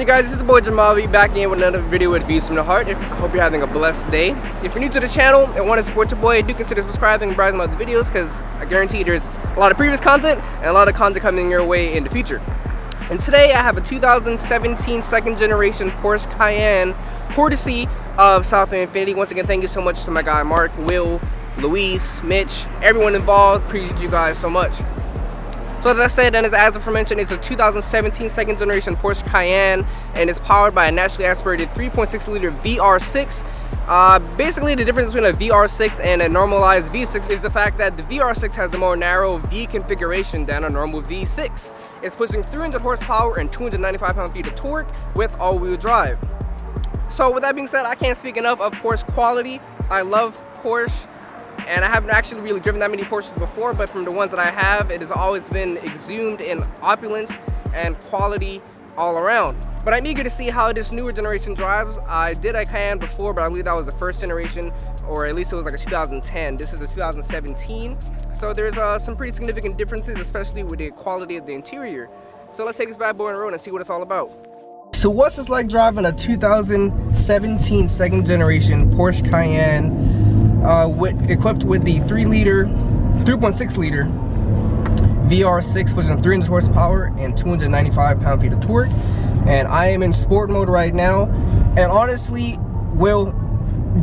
you guys? This is your boy Jeameave back again with another video with Views from the Heart. I hope you're having a blessed day. If you're new to the channel and want to support your boy, do consider subscribing and browsing my other videos because I guarantee there's a lot of previous content and a lot of content coming your way in the future. And today I have a 2017 second generation Porsche Cayenne courtesy of South Infinity. Once again, thank you so much to my guy Mark, Will, Luis, Mitch, everyone involved. Appreciate you guys so much. So as I said, and as aforementioned, it's a 2017 second generation Porsche Cayenne and it's powered by a naturally aspirated 3.6 liter VR6. Basically the difference between a VR6 and a normalized V6 is the fact that the VR6 has the more narrow V configuration than a normal V6. It's pushing 300 horsepower and 295 pound-feet of torque with all-wheel drive. So with that being said, I can't speak enough of Porsche quality. I love Porsche. And I haven't actually really driven that many Porsches before, but from the ones that I have, it has always been exhumed in opulence and quality all around. But I'm eager to see how this newer generation drives. I did a Cayenne before, but I believe that was the first generation, or at least it was like a 2010. This is a 2017. So there's some pretty significant differences, especially with the quality of the interior. So let's take this bad boy on the road and see what it's all about. So what's it like driving a 2017 second generation Porsche Cayenne equipped with the 3.6 liter VR6 pushing 300 horsepower and 295 pound-feet of torque? And I am in sport mode right now. And honestly, Will,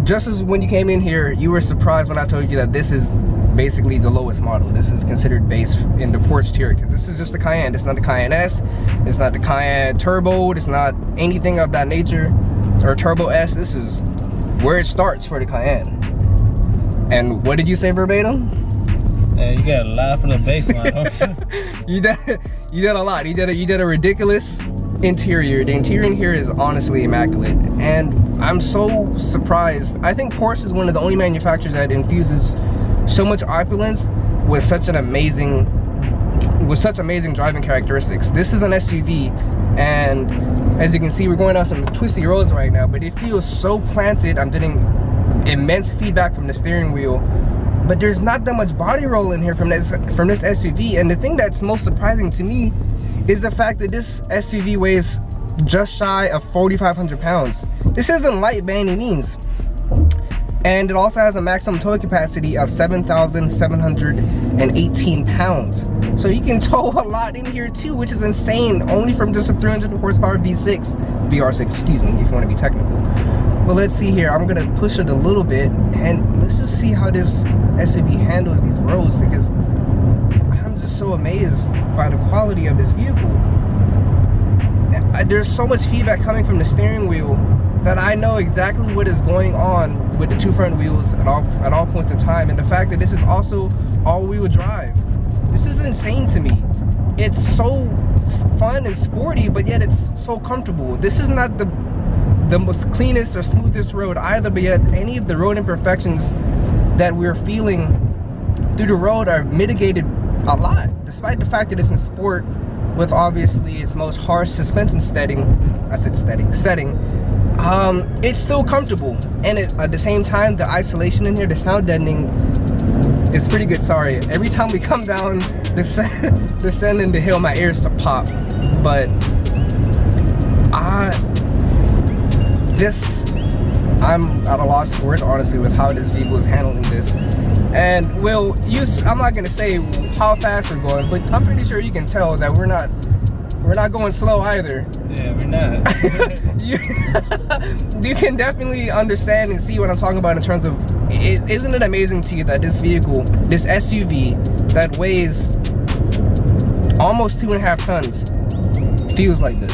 just as when you came in here, you were surprised when I told you that this is basically the lowest model. This is considered base in the Porsche tier because this is just the Cayenne. It's not the Cayenne S, it's not the Cayenne Turbo, it's not anything of that nature, or Turbo S. This is where it starts for the Cayenne. And what did you say verbatim? Yeah, you gotta laugh from the baseline. you did a lot. You did a ridiculous interior. The interior in here is honestly immaculate, and I'm so surprised. I think Porsche is one of the only manufacturers that infuses so much opulence with such amazing driving characteristics. This is an SUV, and as you can see, we're going down some twisty roads right now, but it feels so planted. I'm getting immense feedback from the steering wheel, but there's not that much body roll in here from this SUV. And the thing that's most surprising to me is the fact that this SUV weighs just shy of 4,500 pounds. This isn't light by any means, and it also has a maximum towing capacity of 7,718 pounds. So you can tow a lot in here too, which is insane, only from just a 300 horsepower VR6, excuse me, if you want to be technical. But let's see here, I'm gonna push it a little bit and let's just see how this SUV handles these roads, because I'm just so amazed by the quality of this vehicle. There's so much feedback coming from the steering wheel that I know exactly what is going on with the two front wheels at all points in time, and the fact that this is also all-wheel drive. This is insane to me. It's so fun and sporty, but yet it's so comfortable. This is not the most cleanest or smoothest road either, but yet any of the road imperfections that we're feeling through the road are mitigated a lot, despite the fact that it's in sport with obviously its most harsh suspension setting. It's still comfortable, and at the same time, the isolation in here, the sound deadening, is pretty good. Sorry, every time we come down descending the hill, my ears start pop. But I'm at a loss for words, honestly, with how this vehicle is handling this. And Will, I'm not gonna say how fast we're going, but I'm pretty sure you can tell that we're not going slow either. Yeah, we're not. You can definitely understand and see what I'm talking about in terms of, isn't it amazing to you that this vehicle, this SUV that weighs almost 2.5 tons, feels like this?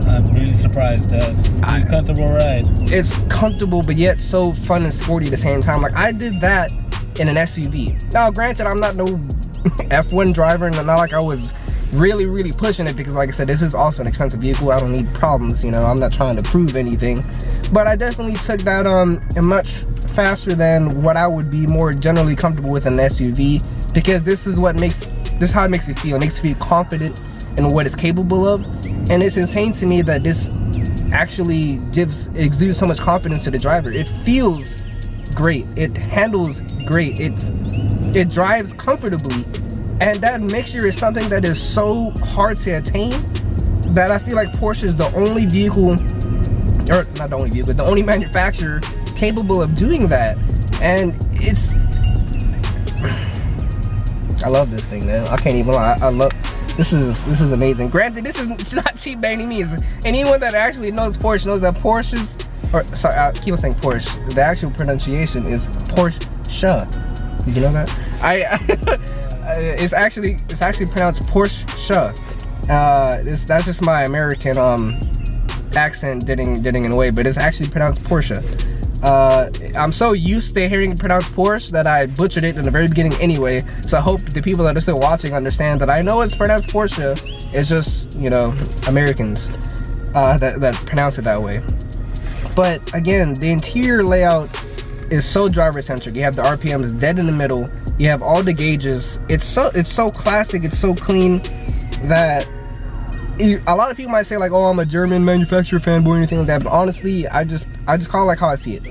I'm really surprised that it's a comfortable ride. It's comfortable, but yet so fun and sporty at the same time. Like, I did that in an SUV. Now, granted, I'm not no F1 driver, and not like I was really pushing it, because like I said, this is also an expensive vehicle. I don't need problems, you know, I'm not trying to prove anything. But I definitely took that much faster than what I would be more generally comfortable with in an SUV, because this is how it makes you feel. It makes you feel confident in what it's capable of. And it's insane to me that this actually exudes so much confidence to the driver. It feels great, it handles great, it drives comfortably, and that mixture is something that is so hard to attain that I feel like Porsche is the only vehicle, or not the only vehicle, the only manufacturer capable of doing that. And it's, I love this thing, man. I can't even lie. I love, this is amazing. Granted, this is not cheap by any means. Anyone that actually knows Porsche knows that Porsches, or sorry, I keep on saying Porsche. The actual pronunciation is Porsche. Did you know that? It's actually pronounced Porsche. That's just my American accent getting in the way, but it's actually pronounced Porsche. I'm so used to hearing it pronounced Porsche that I butchered it in the very beginning anyway. So I hope the people that are still watching understand that I know it's pronounced Porsche. It's just, you know, Americans that pronounce it that way. But again, the interior layout is so driver centric. You have the RPMs dead in the middle. You have all the gauges. It's so classic. It's so clean that a lot of people might say like, oh, I'm a German manufacturer fanboy or anything like that, but honestly, I just call it like how I see it.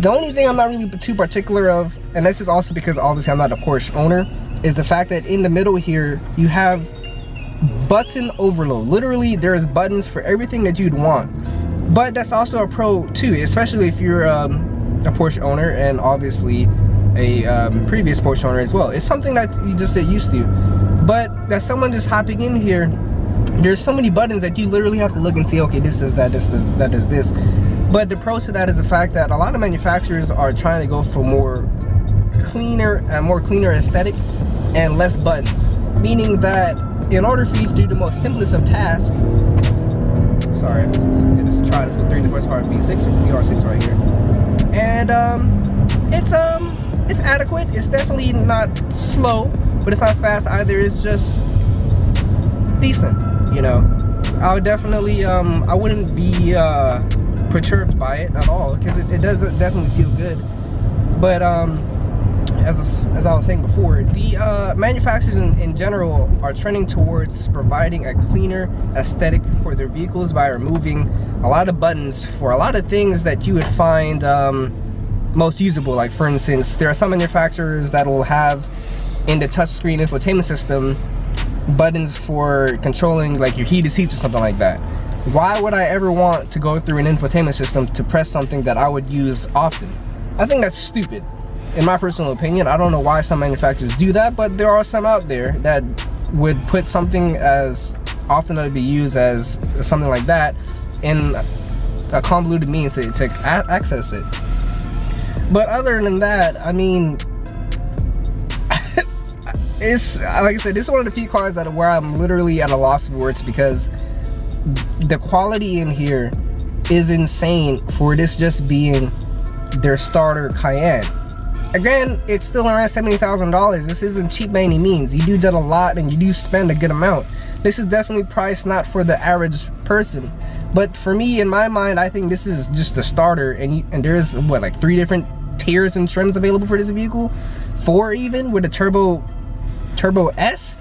The only thing I'm not really too particular of, and this is also because obviously I'm not a Porsche owner, is the fact that in the middle here you have button overload. Literally, there's buttons for everything that you'd want. But that's also a pro too, especially if you're a Porsche owner, and obviously a previous Porsche owner as well. It's something that you just get used to. But that's someone just hopping in here, there's so many buttons that you literally have to look and see, okay, this does that, this does that, does this. But the pro to that is the fact that a lot of manufacturers are trying to go for more cleaner aesthetic and less buttons. Meaning that in order for you to do the most simplest of tasks, sorry, let's try this 300 horsepower V6, VR6 right here. And it's adequate. It's definitely not slow, but it's not fast either. It's just decent, you know. I would definitely I wouldn't be perturbed by it at all, because it does definitely feel good. But as I was saying before, the manufacturers in general are trending towards providing a cleaner aesthetic for their vehicles by removing a lot of buttons for a lot of things that you would find most usable. Like for instance, there are some manufacturers that will have in the touchscreen infotainment system buttons for controlling like your heated seats or something like that. Why would I ever want to go through an infotainment system to press something that I would use often? I think that's stupid, in my personal opinion. I don't know why some manufacturers do that, but there are some out there that would put something as often that would be used as something like that in a convoluted means to access it. But other than that, I mean, it's like I said, this is one of the few cars that where I'm literally at a loss of words, because the quality in here is insane for this just being their starter Cayenne. Again, it's still around $70,000. This isn't cheap by any means. You do that a lot and you do spend a good amount. This is definitely priced not for the average person, but for me, in my mind, I think this is just a starter. And there's what, like 3 different tiers and trims available for this vehicle, 4 even, with a turbo S.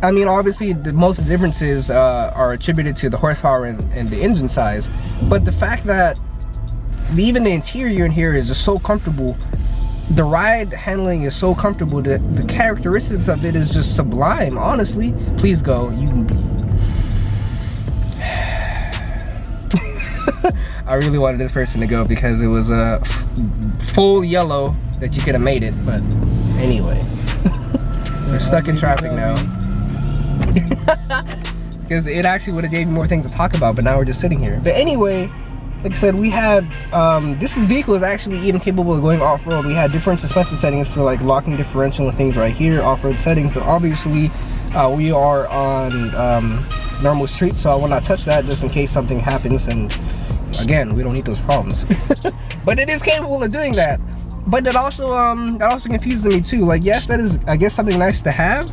I mean, obviously the most differences are attributed to the horsepower and the engine size, but the fact that even the interior in here is just so comfortable, the ride handling is so comfortable, that the characteristics of it is just sublime. Honestly, please go. You can be. I really wanted this person to go because it was a full yellow that you could have made it, but anyway. We're stuck in traffic now. Because it actually would have gave me more things to talk about, but now we're just sitting here. But anyway, like I said, we had this vehicle is actually even capable of going off-road. We had different suspension settings for like locking differential and things right here, off-road settings, but obviously we are on normal streets, so I will not touch that just in case something happens, and again, we don't need those problems. But it is capable of doing that. But that also confuses me too. Like, yes, that is, I guess, something nice to have,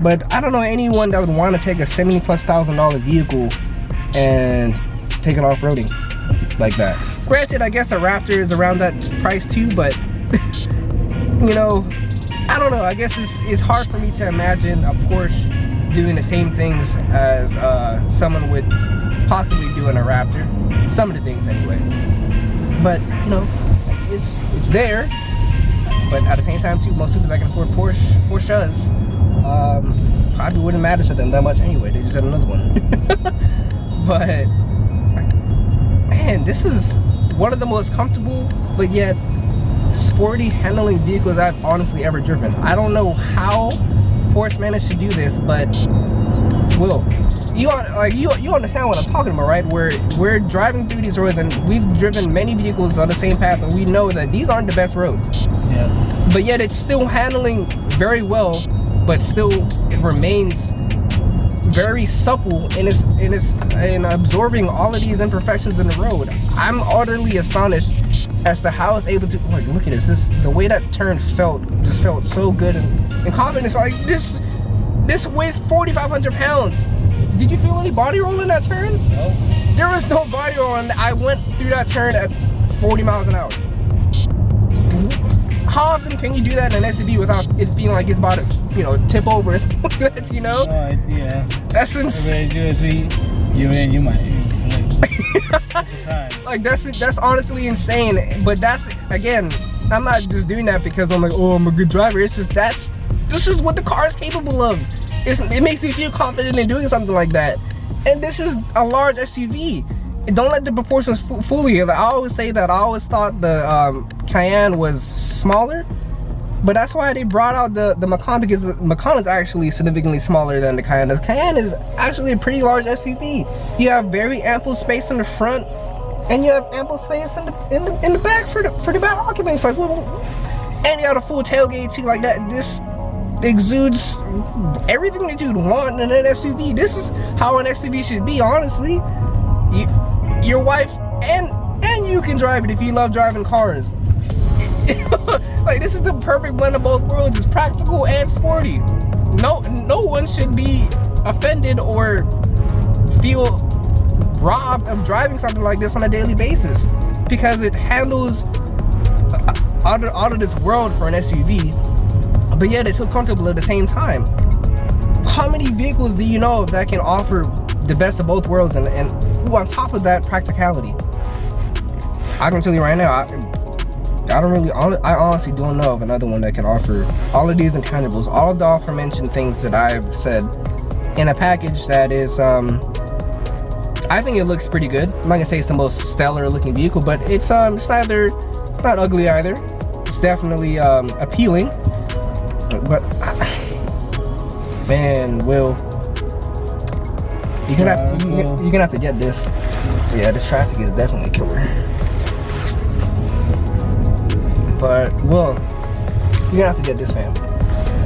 but I don't know anyone that would want to take a $70,000+ vehicle and take it off-roading like that. Granted, I guess a Raptor is around that price too, but you know, I don't know. I guess it's hard for me to imagine a Porsche doing the same things as someone would possibly do in a Raptor. Some of the things anyway. But you know, it's there. But at the same time too, most people that can afford Porsches probably wouldn't matter to them that much anyway. They just had another one. But man, this is one of the most comfortable but yet sporty handling vehicles I've honestly ever driven. I don't know how Porsche managed to do this, but Will, you understand what I'm talking about, right? We're driving through these roads, and we've driven many vehicles on the same path, and we know that these aren't the best roads. Yeah. But yet it's still handling very well, but still it remains very supple in absorbing all of these imperfections in the road. I'm utterly astonished as to how it's able to, like, look at this, the way that turn just felt so good and confident. Like this weighs 4,500 pounds. Did you feel any body roll in that turn? No. There was no body roll, and I went through that turn at 40 miles an hour. How often can you do that in an SUV without it feeling like it's about to, you know, tip over? You know? No idea. That's insane. You might. Like that's honestly insane. But that's, again, I'm not just doing that because I'm like, oh, I'm a good driver. It's just this is what the car is capable of. It makes me feel confident in doing something like that. And this is a large SUV. Don't let the proportions fool you. Like, I always say that I always thought the Cayenne was smaller, but that's why they brought out the Macan, because the Macan is actually significantly smaller than the Cayenne. The Cayenne is actually a pretty large SUV. You have very ample space in the front, and you have ample space in the back for the back occupants. Like, and you got a full tailgate too. Like that, this exudes everything that you'd want in an SUV. This is how an SUV should be, honestly. Your wife and you can drive it if you love driving cars. Like, this is the perfect blend of both worlds. It's practical and sporty. No one should be offended or feel robbed of driving something like this on a daily basis, because it handles out of this world for an SUV, but yet it's so comfortable at the same time. How many vehicles do you know that can offer the best of both worlds, and on top of that, practicality? I can tell you right now, I honestly don't know of another one that can offer all of these intangibles, all of the aforementioned things that I've said, in a package that is, I think it looks pretty good. I'm not gonna say it's the most stellar looking vehicle, but it's not ugly either. It's definitely appealing. But man, Will, you're gonna have to get this. Yeah, this traffic is definitely a killer. But Will, you're gonna have to get this, fam.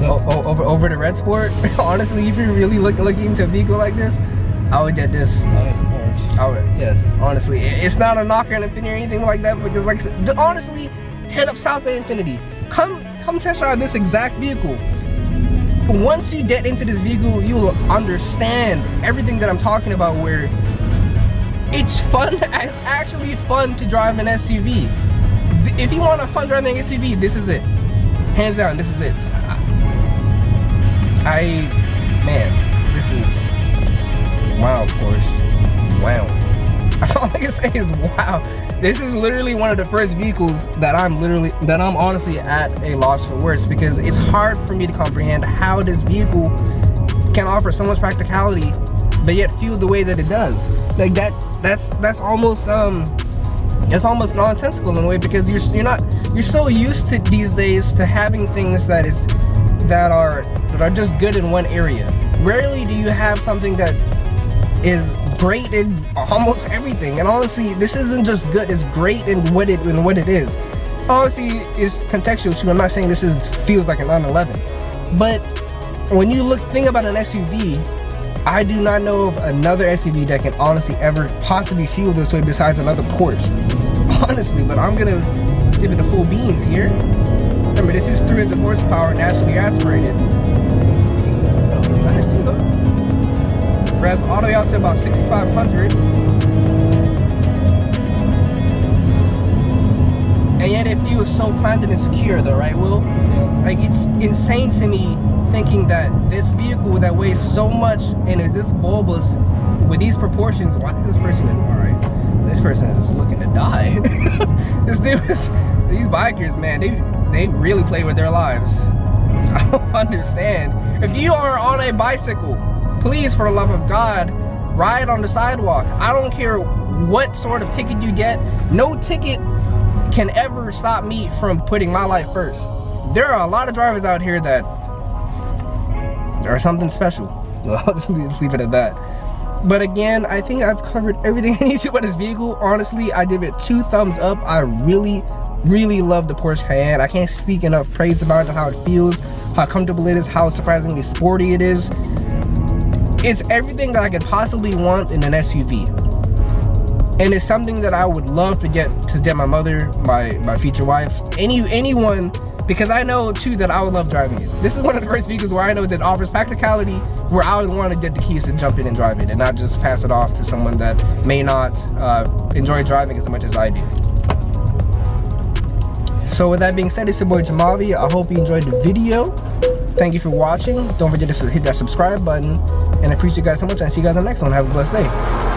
Over the Red Sport. Honestly, if you're really looking into a vehicle like this, I would get this. Yes, honestly, it's not a knock on Infiniti or anything like that, because, like, honestly, head up south at Infiniti. Come test drive this exact vehicle. Once you get into this vehicle, you'll understand everything that I'm talking about, where it's fun. It's actually fun to drive an SUV. If you want a fun driving SUV, this is it. Hands down, this is it. Man, this is wow, Porsche. Wow. That's all I can say is wow. This is literally one of the first vehicles that I'm honestly at a loss for words, because it's hard for me to comprehend how this vehicle can offer so much practicality, but yet feel the way that it does. Like that's almost it's almost nonsensical in a way, because you're so used to these days to having things that are just good in one area. Rarely do you have something that is great in almost everything. And honestly, this isn't just good, it's great in what it is. Obviously, it's contextual too. I'm not saying this feels like an 911, but when you think about an SUV, I do not know of another SUV that can honestly ever possibly feel this way besides another Porsche. Honestly, but I'm gonna give it the full beans here. Remember, this is 300 horsepower, naturally aspirated. Nice too, though. Revs all the way out to about 6,500. And yet it feels so planted and secure, though, right, Will? Yeah. Like, it's insane to me thinking that this vehicle that weighs so much and is this bulbous with these proportions. Why is this person in? All right, this person is just looking to die. These bikers, man, they really play with their lives. I don't understand. If you are on a bicycle, please, for the love of God, ride on the sidewalk. I don't care what sort of ticket you get. No ticket can ever stop me from putting my life first. There are a lot of drivers out here that are something special. I'll just leave it at that. But again, I think I've covered everything I need to about this vehicle. Honestly, I give it 2 thumbs up. I really love the Porsche Cayenne. I can't speak enough praise about it, how it feels, how comfortable it is, how surprisingly sporty it is. It's everything that I could possibly want in an SUV. And it's something that I would love to get my mother, my future wife, anyone, because I know too that I would love driving it. This is one of the first vehicles where I know that offers practicality, where I would want to get the keys and jump in and drive it, and not just pass it off to someone that may not enjoy driving as much as I do. So with that being said, it's your boy Jeameave. I hope you enjoyed the video. Thank you for watching. Don't forget to hit that subscribe button, and I appreciate you guys so much, and see you guys on the next one. Have a blessed day.